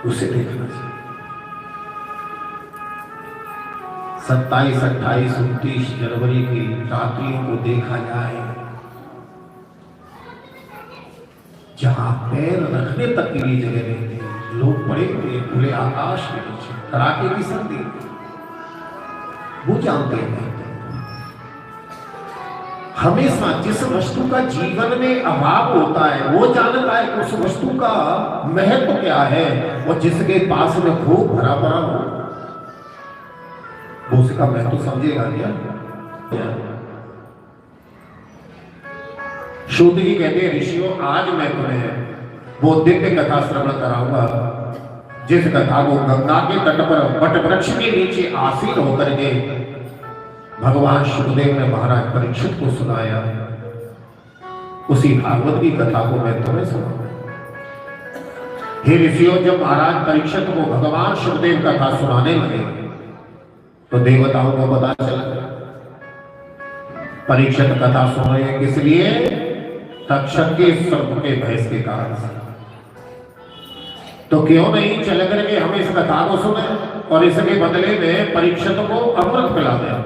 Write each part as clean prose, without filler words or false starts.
उसे देखना चाहिए। 27, 28, 29 जनवरी की रात्रियों को देखा जाए, जहां पैर रखने तक के लिए जगह नहीं थी, लोग पड़े हुए खुले आकाश के नीचे, कड़ाके की सर्दी। वो जानते हैं हमेशा जिस वस्तु का जीवन में अभाव होता है वो जानता है कि उस वस्तु का महत्व क्या है, और जिसके पास में खूब भरा भरा हो वो उसका महत्व समझेगा क्या? शुद्ध जी कहते हैं, ऋषियों आज मैं तुम्हें वो दिव्य कथा श्रवण कराऊंगा जिस कथा को गंगा के तट पर वट वृक्ष के नीचे आसीन होकर के भगवान शुभदेव ने महाराज परीक्षित को सुनाया। उसी भागवत की कथा को मैं तुम्हें सुनाऊंगा। हे ऋषियों, जब महाराज परीक्षित को भगवान शुभदेव कथा सुनाने लगे तो देवताओं को पता चला परीक्षित कथा सुन रहे हैं किस लिए? तक्षक के सर्प के भैंस के कारण से। तो क्यों नहीं चल करके हम इस कथा को सुने और इसके बदले में परीक्षित को अमृत पिला दें,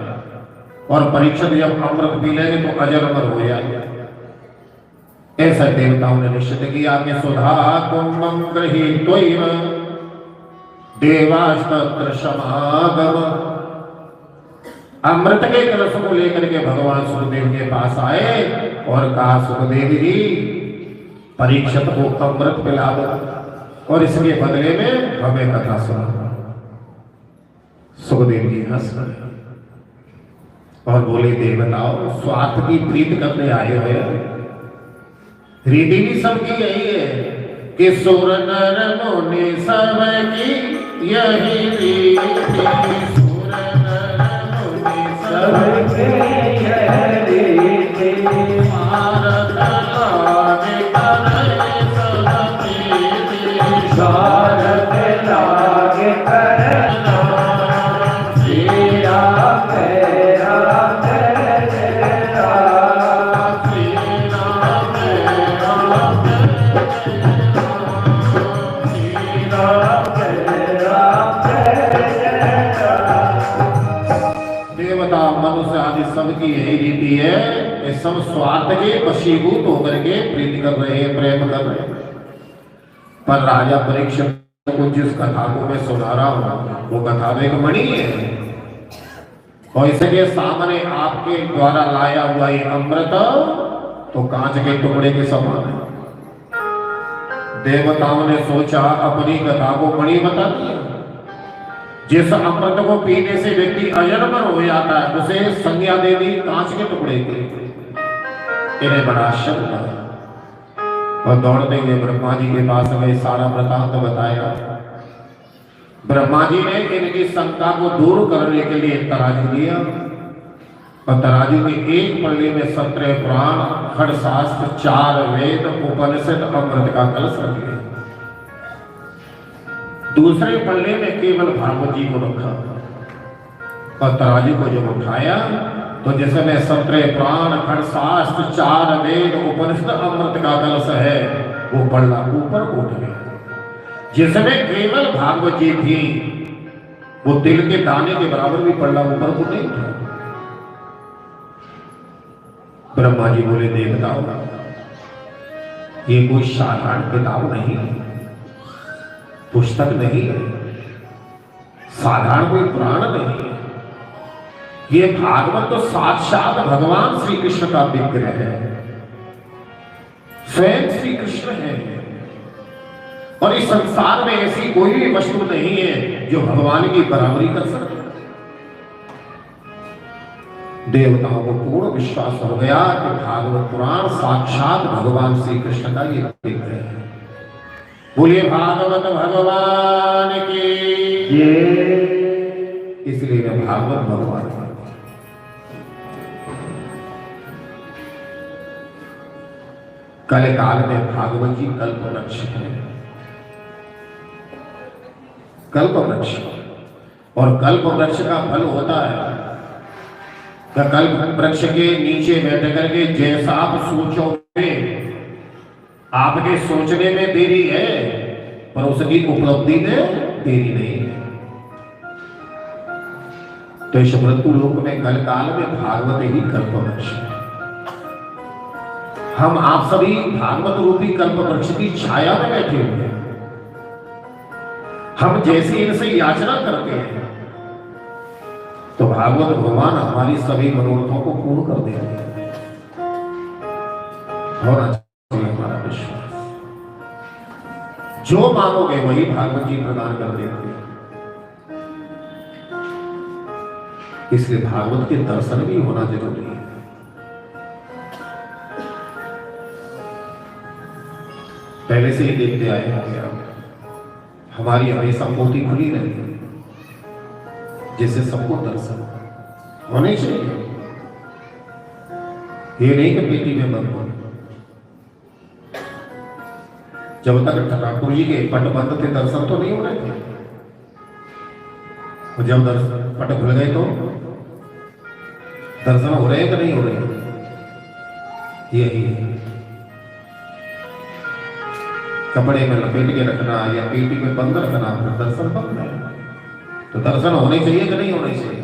और परीक्षित जब अमृत पी लेंगे तो अजर अमर हो जाएगा। ऐसा देवताओं ने निश्चित किया कि सुधा कुंभम गृहीत्वैव देवास्तत्र समागम। अमृत के कलश को लेकर के भगवान सुखदेव के पास आए और कहा, सुखदेव जी परीक्षित को अमृत पिला दो और इसके बदले में हमें कथा सुना। सुखदेव जी हंस रहे और बोले, देवताओं स्वार्थ की प्रीति करने आए हुए, रीति भी सबकी यही है कि सुर नर मुनि सब की यही रीति, सबके यह रीति, भारत लागे करे सब प्रीति, भारत लागे करे श्री राम तेरा तेरा, श्री राम तेरा श्री राम तेरा। देवता मनुष्य आदि सबकी यही रीति है कि सब स्वार्थ के वशीभूत होकर के प्रीति कर रहे हैं, प्रेम कर रहे हैं। पर राजा परीक्षित को जिस कथा को मैं सुना रहा हूं वो कथा में एक मणि है, और इसके सामने आपके द्वारा लाया हुआ ये अमृत तो कांच के टुकड़े के समान है। देवताओं ने सोचा अपनी कथा को मणि बता दिया। जिस अमृत को पीने से व्यक्ति अजन्मर हो जाता है उसे संज्ञा दे दी कांच के टुकड़े की। इन्हें बड़ा आश्चर्य लगा और दौड़ते हुए ब्रह्मा जी के पास गए, सारा वृतांत बताया। ब्रह्मा जी ने इनकी शंका को दूर करने के लिए तराजू दिया और तराजू के एक पल्ले में 17 पुराण, खड़शास्त्र, 4 वेद, उपनिषद, अमृत का कलश रख दिया। दूसरे पल्ले में केवल भागवत जी को रखा और तराजू को जब उठाया तो जिसमें 17 पुराण, खड़शास्त्र, 4 वेद, उपनिषद, अमृत का कलश है वो पल्ला ऊपर उठ गया। जिसमें केवल भागवत जी थी वो तिल के दाने के बराबर भी पल्ला ऊपर को नहीं उठा। ब्रह्मा जी बोले, देवताओं ये कोई साधारण किताब नहीं है, पुस्तक नहीं है, साधारण कोई पुराण नहीं है। ये भागवत तो साक्षात भगवान श्री कृष्ण का विग्रह है, स्वयं श्री कृष्ण है। और इस संसार में ऐसी कोई भी वस्तु नहीं है जो भगवान की बराबरी कर सके। देवताओं को पूर्ण विश्वास हो गया कि भागवत पुराण साक्षात भगवान श्री कृष्ण का ये विग्रह है। बोलिए भागवत भगवान की। इसलिए मैं भागवत भगवान कल काल में भागवत जी कल्प वृक्ष है, कल्प वृक्ष। और कल्प वृक्ष का फल होता है कल्प वृक्ष के नीचे बैठ करके जैसा आप सोचोगे, आपके सोचने में देरी है पर उसकी उपलब्धि में देरी नहीं है। तो इस मृत्यु लोक में कल काल में भागवत ही कल्पवृक्ष है। हम आप सभी भागवत रूपी कल्पवृक्ष की छाया में बैठे हुए हैं। हम जैसे इनसे याचना करते हैं तो भागवत भगवान हमारी सभी मनोरथों को पूर्ण कर देते हैं। और हमारा विश्वास जो मांगोगे वही भागवत जी प्रदान कर देते हैं। इसलिए भागवत के दर्शन भी होना जरूरी है। पहले से ही देखते आए हैं आप, हमारी हमेशा पोथी खुली रहती है जिससे सबको दर्शन होने चाहिए। ये नहीं कि पेटी में बंद हो। जब तक ठाकुर जी के पट बंद थे दर्शन तो नहीं हो रहे थे, और जब दर्शन पट खुल गए तो दर्शन हो रहे हैं कि नहीं हो रहे? यही कपड़े में लपेट के रखना या पेटी में बंद रखना, फिर दर्शन बंद है। तो दर्शन होने चाहिए कि नहीं होने चाहिए?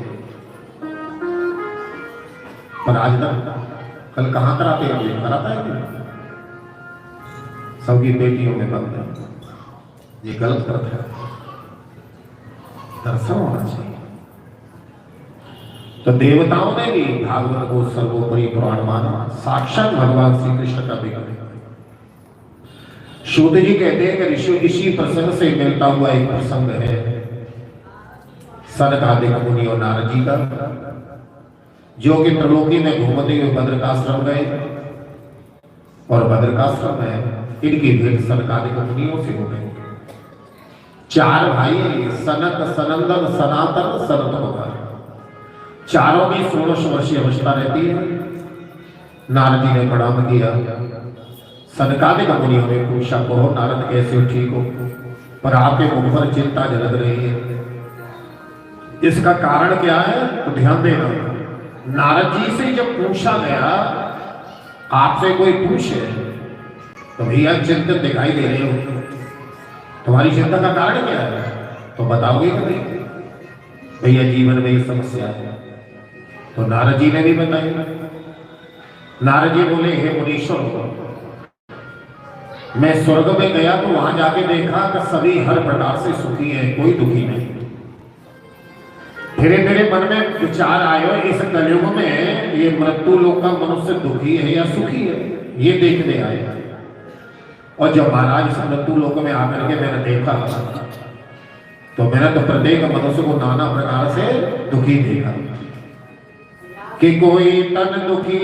पर आज तक कल कहां कराते हैं? कराता है कि सबकी पेटियों में बंद है। ये गलत प्रथा है। दर्शन होना चाहिए। तो देवताओं ने भी भागवत को सर्वोपरि पुराण माना, साक्षात भगवान श्री कृष्ण का विग्रह। सूत जी कहते हैं कि ऋषि इसी प्रसंग से मिलता हुआ एक प्रसंग है सनकादिक मुनि और नारद जी का, जो कि त्रिलोकी में घूमते हुए बद्रिकाश्रम गए और बद्रिकाश्रम में इनकी भेंट सनकादिक मुनियों से हो गई। चार भाई सनक, सनंदन, सनातन, सनतकुमार, चारों की 16 वर्षीय अवस्था रहती है। नारद जी ने प्रणाम किया। सनकादिक मुनियों ने पूछा, कहो नारद कैसे हो? ठीक हो, पर आपके मुख पर चिंता झलक रही है, इसका कारण क्या है? तो ध्यान देना। नारद जी से जब पूछा गया, आपसे कोई पूछे तो भैया चिंतित दिखाई दे रहे हो, तुम्हारी चिंता का कारण क्या है? तो बताओगे कि नहीं? भैया जीवन में ये समस्या है। तो नारद जी ने भी बताई। नारद जी बोले, हे मुनीश्वर, मैं स्वर्ग में गया तो वहां जाके देखा कि सभी हर प्रकार से सुखी हैं, कोई दुखी नहीं। फिर मेरे मन में विचार आयो, इस कलयुग में ये मृत्यु लोक का मनुष्य दुखी है या सुखी है, ये देखने आया। और जब महाराज इस मृत्यु लोक में आकर के मैंने देखा तो मैंने तो प्रत्येक मनुष्य को नाना प्रकार से दुखी देखा कि कोई तन दुखी,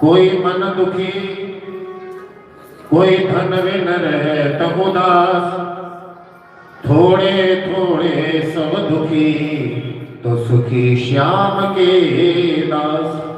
कोई मन दुखी, कोई धन विन रहे तब उदास, थोड़े थोड़े सब दुखी तो सुखी श्याम के दास।